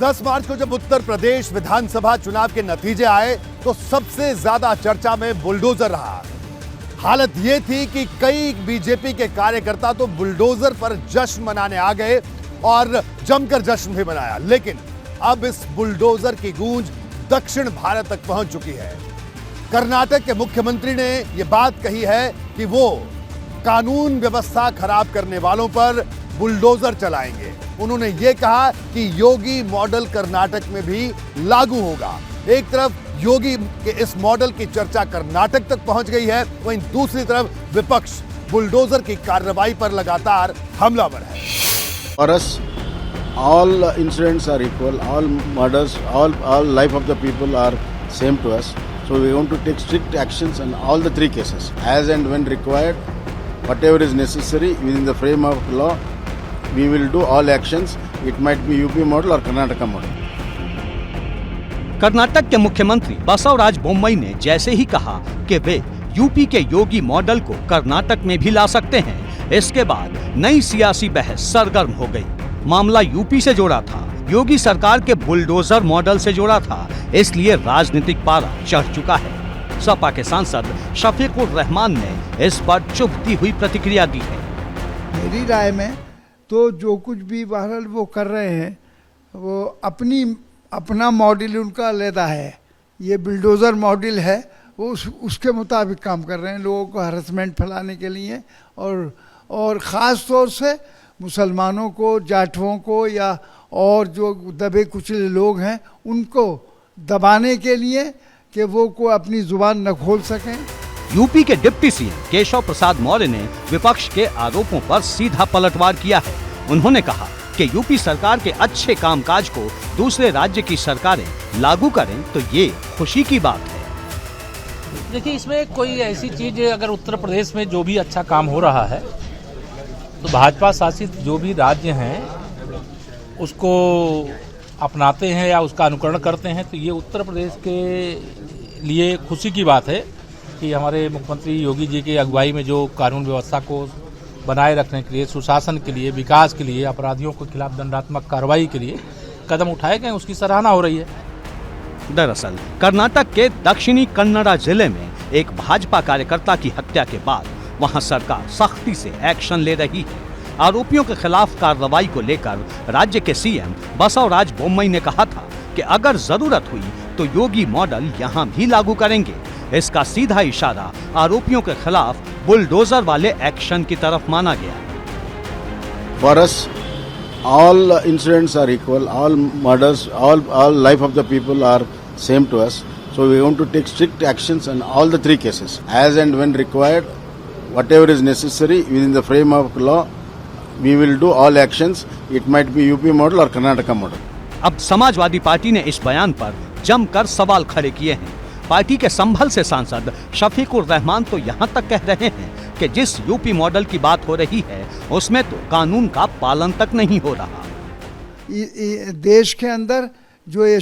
10 मार्च को जब उत्तर प्रदेश विधानसभा चुनाव के नतीजे आए तो सबसे ज्यादा चर्चा में बुलडोजर रहा। हालत यह थी कि कई बीजेपी के कार्यकर्ता तो बुलडोजर पर जश्न मनाने आ गए और जमकर जश्न भी मनाया। लेकिन अब इस बुलडोजर की गूंज दक्षिण भारत तक पहुंच चुकी है। कर्नाटक के मुख्यमंत्री ने यह बात कही है कि वो कानून व्यवस्था खराब करने वालों पर बुलडोजर चलाएंगे। उन्होंने ये कहा कि योगी मॉडल कर्नाटक में भी लागू होगा। एक तरफ योगी के इस मॉडल की चर्चा कर्नाटक तक पहुंच गई है, वहीं दूसरी तरफ विपक्ष बुलडोजर की कार्रवाई पर लगातार हमलावर है। For us, all incidents are equal, all murders, all life of the people are same to us. So we want to take strict actions on all the three cases, as and when required, whatever is necessary within the frame of law. We will do all actions. It might be UP model or Karnataka model. Karnataka के मुख्यमंत्री बसवराज बोम्मई ने जैसे ही कहा कि वे UP के योगी model को कर्नाटक में भी ला सकते हैं, इसके बाद नई सियासी बहस सरगर्म हो गई। मामला यूपी से जोड़ा था, योगी सरकार के बुलडोजर मॉडल से जोड़ा था, इसलिए राजनीतिक पारा चढ़ चुका है। सपा के सांसद शफीकुर रहमान ने इस पर चुभती हुई प्रतिक्रिया दी है। मेरी राय में तो जो कुछ भी बहरहाल वो कर रहे हैं, वो अपना मॉडल उनका अलग है। ये बुलडोज़र मॉडल है, वो उसके मुताबिक काम कर रहे हैं, लोगों को हरसमेंट फैलाने के लिए और ख़ास तौर से मुसलमानों को, जाटवों को या और जो दबे कुचले लोग हैं उनको दबाने के लिए कि वो को अपनी जुबान न खोल सकें। यूपी के डिप्टी सीएम केशव प्रसाद मौर्य ने विपक्ष के आरोपों पर सीधा पलटवार किया है। उन्होंने कहा कि यूपी सरकार के अच्छे कामकाज को दूसरे राज्य की सरकारें लागू करें तो ये खुशी की बात है। देखिए, इसमें कोई ऐसी चीज, अगर उत्तर प्रदेश में जो भी अच्छा काम हो रहा है तो भाजपा शासित जो भी राज्य हैं उसको अपनाते हैं या उसका अनुकरण करते हैं, तो ये उत्तर प्रदेश के लिए खुशी की बात है कि हमारे मुख्यमंत्री योगी जी की अगुवाई में जो कानून व्यवस्था को बनाए रखने के लिए, सुशासन के लिए, विकास के लिए, अपराधियों के खिलाफ दंडात्मक कार्रवाई के लिए कदम उठाए गए, उसकी सराहना हो रही है। दरअसल कर्नाटक के दक्षिणी कन्नड़ा जिले में एक भाजपा कार्यकर्ता की हत्या के बाद वहां सरकार सख्ती से एक्शन ले रही है। आरोपियों के खिलाफ कार्रवाई को लेकर राज्य के सीएम बसवराज बोम्मई ने कहा था कि अगर जरूरत हुई तो योगी मॉडल यहां भी लागू करेंगे। इसका सीधा इशारा आरोपियों के खिलाफ बुलडोजर वाले एक्शन की तरफ माना गया। For us, all incidents are equal, all murders, all life of the people are same to us. So we want to take strict actions on all the three cases, as and when required, whatever is necessary within the frame of law. We will do all actions. It might be UP model or Karnataka model. अब Samajwadi party ने इस बयान पर जमकर सवाल खड़े किए हैं। पार्टी के संभल से सांसद शफीकुर रहमान तो यहाँ तक कह रहे हैं कि जिस यूपी मॉडल की बात हो रही है उसमें तो कानून का पालन तक नहीं हो रहा। देश के अंदर जो ये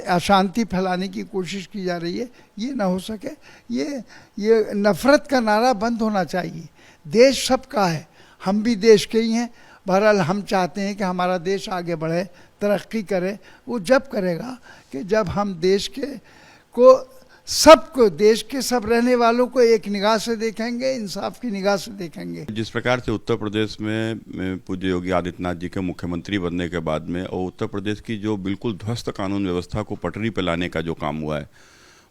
अशांति फैलाने की कोशिश की जा रही है, ये ना हो सके। ये नफरत का नारा बंद होना चाहिए। देश सबका है, हम भी देश के ही हैं। बहरहाल हम चाहते हैं कि हमारा देश आगे बढ़े, तरक्की करे। वो जब करेगा कि जब हम देश सबको, देश के सब रहने वालों को एक निगाह से देखेंगे, इंसाफ की निगाह से देखेंगे। जिस प्रकार से उत्तर प्रदेश में पूज्य योगी आदित्यनाथ जी के मुख्यमंत्री बनने के बाद में और उत्तर प्रदेश की जो बिल्कुल ध्वस्त कानून व्यवस्था को पटरी पे लाने का जो काम हुआ है,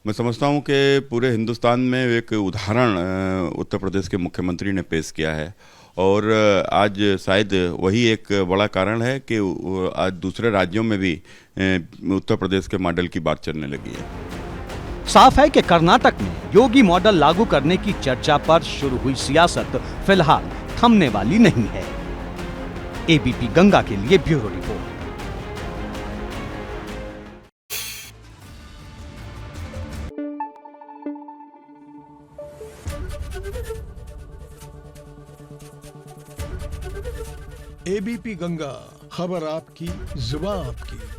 मैं समझता हूं कि पूरे हिंदुस्तान में एक उदाहरण उत्तर प्रदेश के मुख्यमंत्री ने पेश किया है। और आज शायद वही एक बड़ा कारण है कि आज दूसरे राज्यों में भी उत्तर प्रदेश के मॉडल की बात चलने लगी है। साफ है कि कर्नाटक में योगी मॉडल लागू करने की चर्चा पर शुरू हुई सियासत फिलहाल थमने वाली नहीं है। एबीपी गंगा के लिए ब्यूरो रिपोर्ट। एबीपी गंगा, खबर आपकी, जुबान आपकी।